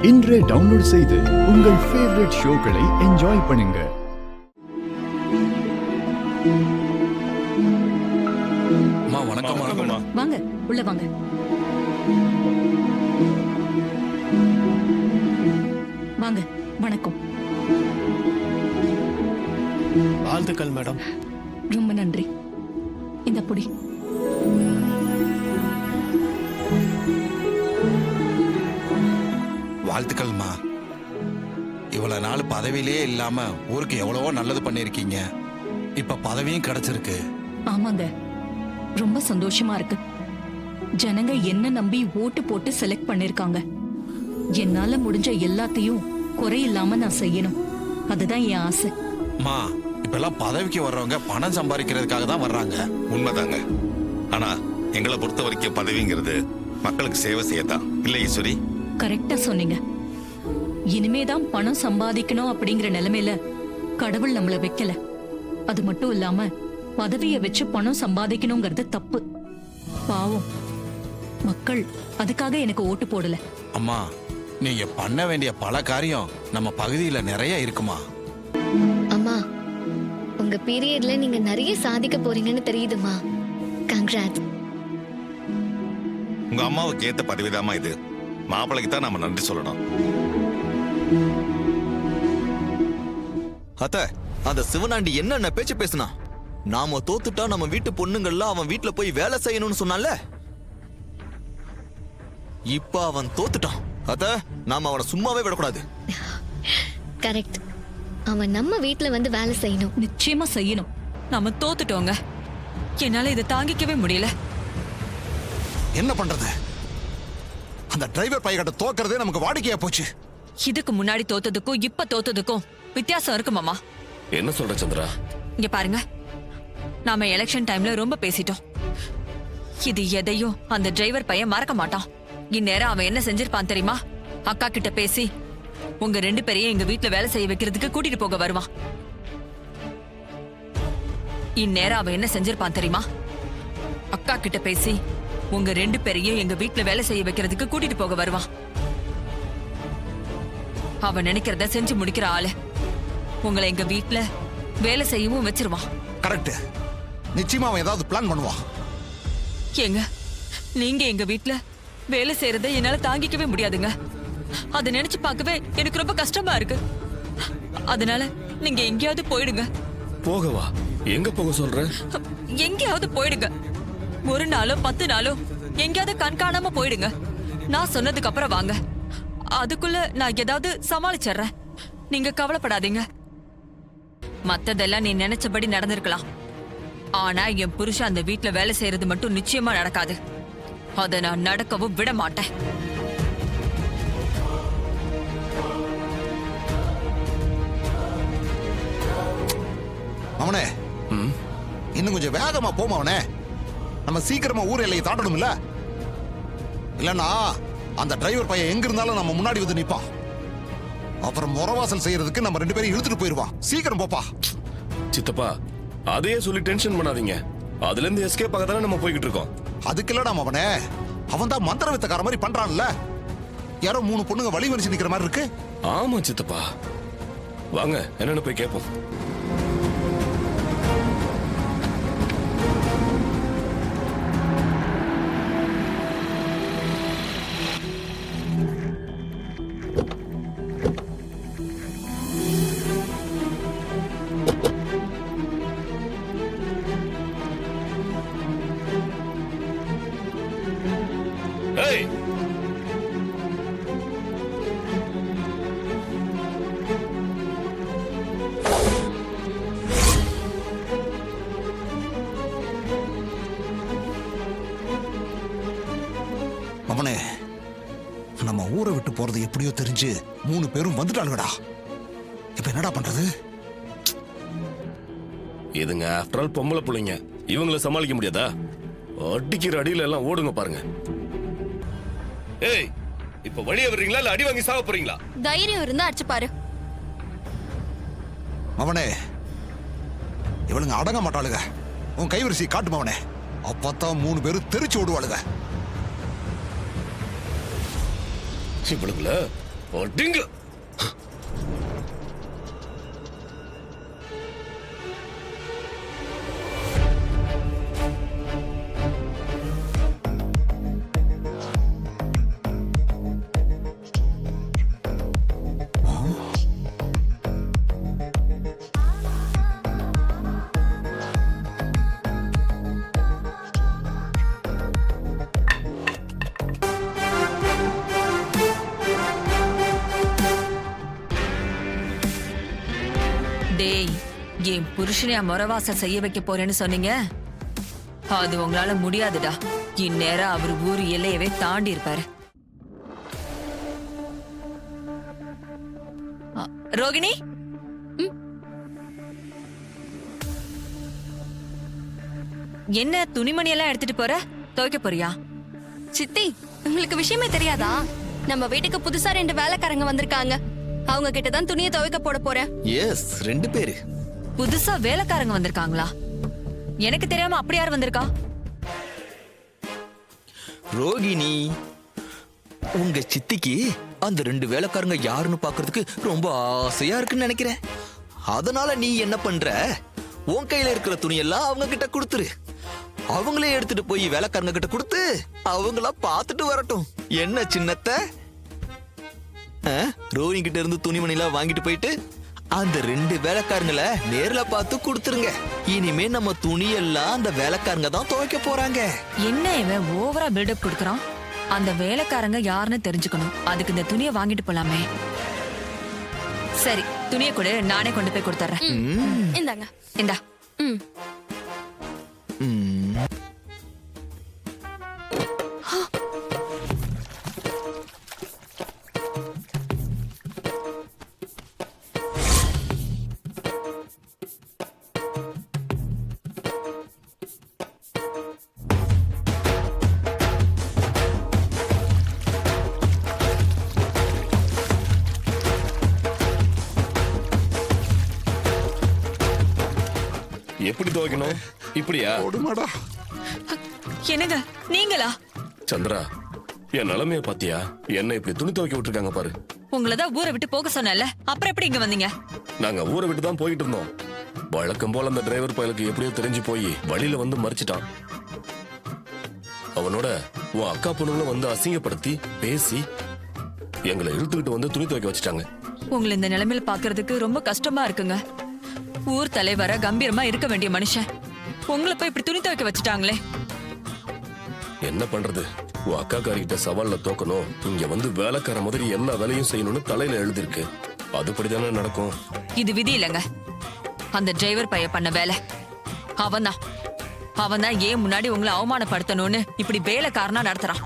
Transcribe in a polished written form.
இன்றே டவுன்லோட் செய்து உங்கள் ஃபேவரட் ஷோக்களை என்ஜாய் பண்ணுங்க. வணக்கம். வாங்க உள்ள வாங்க. வாங்க. வணக்கம். வாழ்த்துக்கள் மேடம். ரொம்ப நன்றி. இந்த புடி. வாழ்த்துக்கள்மா. இவ்வளவு நாள் பதவியிலே இல்லாம ஊருக்கு எவ்வளவோ நல்லது பண்ணிருக்கீங்க. இப்ப பதவியும் கிடைச்சிருக்கு. ஆமாங்க, ரொம்ப சந்தோஷமா இருக்கு. ஜனங்க என்ன நம்பி ஓட்டு போட்டு செலக்ட் பண்ணிருக்காங்க. என்னால முடிஞ்ச எல்லாத்தையும் குறையில்லாம நான் செய்யணும். அதுதான் என் ஆசை. மா, இப்பெல்லாம் பதவிக்கு வர்றவங்க பணம் சம்பாதிக்கிறதுக்காக தான் வர்றாங்க. உண்மைதாங்க. ஆனா எங்களை பொறுத்த வரைக்கும் பதவிங்கிறது மக்களுக்கு சேவை செய்யத்தான் இல்ல ஈஸ்வரி? கரெக்டா சொன்னீங்க. இனிமேதான் பணம் சம்பாதிக்கணும் அப்படிங்கிற நிலைமையில கடவுள் நம்மள வைக்கல. அது மட்டும் இல்லாம பதவியை வச்சு பணம் சம்பாதிக்கணுங்கிறது தப்பு. பாவம் மக்கள் அதுக்காக எனக்கு ஓட்டு போடல. அம்மா, நீங்க பண்ண வேண்டிய பல காரியம் நம்ம பகுதியில நிறைய இருக்குமா. அம்மா, உங்க பீரியட்ல நீங்க நிறைய சாதிக்க போறீங்கன்னு தெரியுதுமா. கங்க்ராட்ஸ். உங்க அம்மாவுக்கு ஏத்த பதவிதாமா இது. மாப்பிளைக்கு தான் நாம நன்றி சொல்லணும். அத்த, அந்த சிவனாண்டி என்னென்ன பேச்சு பேசுனா? நாம தோத்துட்டா நம்ம வீட்டு பொண்ணுங்கள்லாம் அவன் வீட்டுல போய் வேலை செய்யணும்னு சொன்னால, இப்ப அவன் தோத்துட்டான். அத்த, நாம அவனை சும்மாவே விடக்கூடாது. கரெக்ட். அவன் நம்ம வீட்ல வந்து வேலை செய்யணும். நிச்சயமா செய்யணும். நாம தோத்துட்டோங்க. என்னால இதை தாங்கிக்கவே முடியல. என்ன பண்றது? அந்த டிரைவர் பையகிட்ட தோக்கிறதே நமக்கு வாடிக்கையா போச்சு. இதுக்கு முன்னாடி தோத்ததுக்கும் இப்ப தோத்ததுக்கும் வித்தியாசம் இருக்கு மாமா. என்ன சொல்ற சந்திரா? இங்க பாருங்க, நாம எலெக்ஷன் டைம்ல ரொம்ப பேசிட்டோம். இது எதையும் அந்த டிரைவர் பையன் மறக்க மாட்டான். இந்நேரம் அவன் என்ன செஞ்சிருப்பான் தெரியுமா? அக்கா கிட்ட பேசி உங்க 2 பேரையும் எங்க வீட்டுல வேலை செய்ய வைக்கிறதுக்கு கூட்டிட்டு போக வருவான். இந்நேரம் அவன் என்ன செஞ்சிருப்பான் தெரியுமா? அக்கா கிட்ட பேசி உங்க 2 பேரையும் எங்க வீட்டுல வேலை செய்ய வைக்கிறதுக்கு கூட்டிட்டு போக வருவான். அவன் நினைக்கிறத செஞ்சு முடிக்கிற ஆளு. உங்களை எங்க வீட்டுல வேலை செய்யவும் வச்சிருவான். கரெக்ட். நிச்சயமா அவன் ஏதாவது பிளான் பண்ணுவான். ஏங்க, நீங்க எங்க வீட்டுல வேலை செய்யறத என்னால தாங்கிக்கவே முடியாதுங்க. அதை நினைச்சு பார்க்கவே எனக்கு ரொம்ப கஷ்டமா இருக்கு. அதனால நீங்க எங்கேயாவது போயிடுங்க. போகவா? எங்க போக சொல்ற? எங்கேயாவது போயிடுங்க. 1 நாளோ 10 நாளோ எங்கேயாவது கண்காணாம போயிடுங்க. நான் சொன்னதுக்கு அப்புறம் வாங்க. அதுக்குள்ள நான் ஏதாவது சமாளிச்சிடுறேன். நீங்க கவலைப்படாதீங்க. மத்ததெல்லாம் நீ நினைச்சபடி நடந்திருக்கலாம். ஆனா என் புருஷன் அந்த வீட்டுல வேலை செய்யறது மட்டும் நிச்சயமா நடக்காது. அதை நான் நடக்கவும் விட மாட்டேன். அவனே, இன்னும் கொஞ்சம் வேகமா போமா. அவனே, நம்ம சீக்கிரமா ஊர் எல்லையை தாண்டணும் இல்ல? இல்லன்னா அந்த டிரைவர் பையன் எங்க இருந்தாலும் நம்ம முன்னாடி வந்து நிப்பான். அப்புறம் முறவாசல் செய்யறதுக்கு நம்ம 2 பேரும் இழுத்துட்டு போயிருவான். சீக்கிரம் போப்பா. சித்தப்பா, அதையே சொல்லி டென்ஷன் பண்ணாதீங்க. அதுல இருந்து எஸ்கேப் ஆக தானே நம்ம போய்கிட்டு இருக்கோம். அதுக்கு இல்லடா அவனே, அவன் தான் மந்திர வித்தக்கார மாதிரி பண்றான்ல. யாரோ 3 பொண்ணுங்க வழி வரிச்சு நிக்கிற மாதிரி இருக்கு. ஆமா சித்தப்பா, வாங்க என்னன்னு போய் கேட்போம். ஏய், அவனே, நம்ம ஊரை விட்டு போறது எப்படியோ தெரிஞ்சு 3 பேரும் வந்துட்டாளுங்கடா. இப்ப என்னடா பண்றது? இதுங்க ஆஃப்டர் ஆல் பொம்பளை பிள்ளைங்க, இவங்கள சமாளிக்க முடியாதா? அடிக்கிற அடியில எல்லாம் ஓடுங்க பாருங்க. ஏய், இப்ப வழிய வர்றீங்களா இல்ல அடி வாங்கி சாக போறீங்களா? தைரியம் இருந்தா அடிச்சு பாரு. அவனே, இவளுங்க அடங்க மாட்டாளுங்க. உன் கைவரிசை காட்டுமா அவனே. அப்பத்தான் 3 பேரும் தெரிச்சு ஓடுவாளுங்க. இவளுங்கள அடிங்க. டேய், என் புருஷனையா முறவாசம் செய்ய வைக்க போறேன்னு சொன்னீங்க. அது உங்களால முடியாதுடா. இந்நேரம் அவர் ஊர் எல்லையவே தாண்டி இருப்பாரு. ரோகிணி, என்ன துணிமணி எல்லாம் எடுத்துட்டு போற? துவைக்க போறியா? சித்தி, உங்களுக்கு விஷயமே தெரியாதா? நம்ம வீட்டுக்கு புதுசா 2 வேலைக்காரங்க வந்திருக்காங்க. அவங்க கிட்ட தான் துணியை துவைக்க போட போறேன். எஸ், 2 பேரு. புதுசா வேலைக்காரங்க வந்திருக்காங்களா? எனக்கு தெரியாம அப்படி யார் வந்திருக்கா? ரோகிணி, உங்க சித்திக்கு அந்த 2 வேலைக்காரங்க யாருன்னு பாக்குறதுக்கு ரொம்ப ஆசையா இருக்குன்னு நினைக்கிறேன். அதனால நீ என்ன பண்ற, உன் கையில இருக்கிற துணியெல்லாம் அவங்க கிட்ட கொடுத்துரு. அவங்களே எடுத்துட்டு போய் வேலைக்காரங்க கிட்ட கொடுத்து அவங்கள பார்த்துட்டு வரட்டும். என்ன சின்னத்தை? ரோஹிணி கிட்ட இருந்து துணிமணி எல்லாம் வாங்கிட்டு போயிட்டு அந்த 2 வேலைக்காரங்களை நேர்ல பார்த்து கொடுத்துருங்க. இனிமே நம்ம துணியெல்லாம் அந்த வேலைக்காரங்க தான் துவைக்க போறாங்க. என்ன இவன் ஓவரா பில்டப் கொடுக்கறான்? அந்த வேலைக்காரங்க யாருன்னு தெரிஞ்சுக்கணும். அதுக்கு இந்த துணியை வாங்கிட்டு போலாமே. சரி, துணியை கொடு, நானே கொண்டு போய் கொடுத்துறேன். இந்தாங்க. இந்தா. ம். எப்படி துவைக்கணும்? இப்படியா? ஓடுமாடா. என்னங்க நீங்களா? சந்திரா, என் நிலைமைய பாத்தியா? என்ன இப்படி துணி துவைக்க விட்டுருக்காங்க பாரு. உங்களதான் ஊரை விட்டு போக சொன்னல, அப்புறம் எப்படி இங்க வந்தீங்க? நாங்க ஊரை விட்டு தான் போயிட்டு இருந்தோம். வழக்கம் போல அந்த டிரைவர் பயலுக்கு எப்படியோ தெரிஞ்சு போய் வழியில வந்து மறிச்சிட்டான். அவனோட உன் அக்கா பொண்ணுங்களும் வந்து அசிங்கப்படுத்தி பேசி எங்களை இழுத்துக்கிட்டு வந்து துணி துவைக்க வச்சுட்டாங்க. உங்களை இந்த நிலைமையில பாக்குறதுக்கு ரொம்ப கஷ்டமா இருக்குங்க. ஊர் தலைவர கம்பீரமா இருக்க வேண்டிய மனுஷன் உங்களை போய் இப்படி துணி துவைக்க வச்சுட்டாங்களே. என்ன பண்றது? உன் அக்கா காரிக்கிட்ட சவால்ல தோக்கணும், இங்க வந்து வேலைக்கார மாதிரி எல்லா வேலையும் செய்யணும்னு தலையில எழுதிருக்கு. அதுபடிதானே நடக்கும். இது விதி இல்லைங்க. அந்த டிரைவர் பையன் பண்ண வேலை. அவன் தான் ஏன் முன்னாடி உங்களை அவமானப்படுத்தணும்னு இப்படி வேலைக்காரனா நடத்துறான்.